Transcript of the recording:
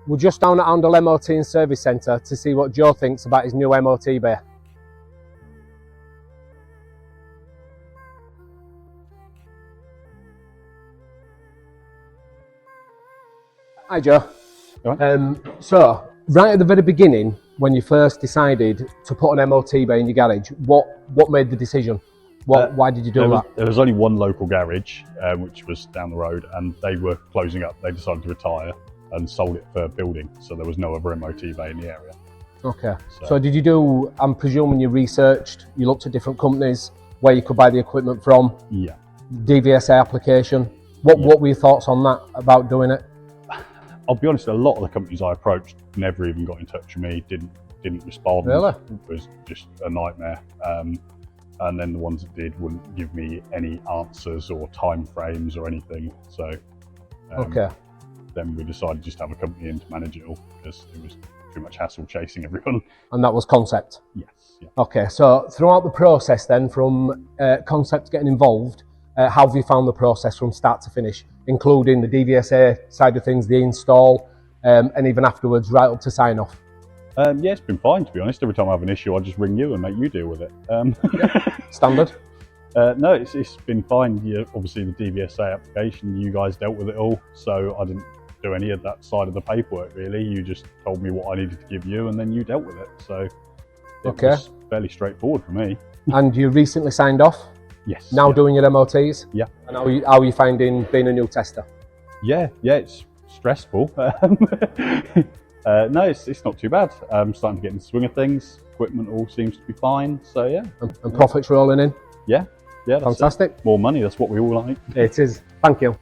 We're just down at Oundle MOT Service Centre to see what Joe thinks about his new MOT Bay. Hi Joe. Right. So, right at the very beginning, when you first decided to put an MOT Bay in your garage, what made the decision? Why did you do that? There was only one local garage, which was down the road, and they were closing up. They decided to retire and sold it for building, so there was no other MOT Bay in the area. Okay. So did you do, I'm presuming you researched, you looked at different companies where you could buy the equipment from? Yeah. DVSA application. What were your thoughts on that, about doing it? I'll be honest, a lot of the companies I approached never even got in touch with me, didn't respond. Really? It was just a nightmare. And then the ones that did wouldn't give me any answers or time frames or anything. So Okay. Then we decided just to have a company in to manage it all, because it was too much hassle chasing everyone. And that was Concept? Yes. Yeah. Okay, so throughout the process then, from Concept getting involved, how have you found the process from start to finish, including the DVSA side of things, the install, and even afterwards, right up to sign off? Yeah, it's been fine, to be honest. Every time I have an issue, I just ring you and make you deal with it. Standard? No, it's been fine. Yeah, obviously the DVSA application, you guys dealt with it all, so I didn't do any of that side of the paperwork really. You just told me what I needed to give you and then you dealt with it. So it was fairly straightforward for me. And you recently signed off? Yes. Now doing your MOTs? Yeah. And how are you finding being a new tester? Yeah, it's stressful. No, it's not too bad. I'm starting to get in the swing of things. Equipment all seems to be fine, so yeah. And profits rolling in? Yeah, that's fantastic. it. More money, that's what we all like. It is. Thank you.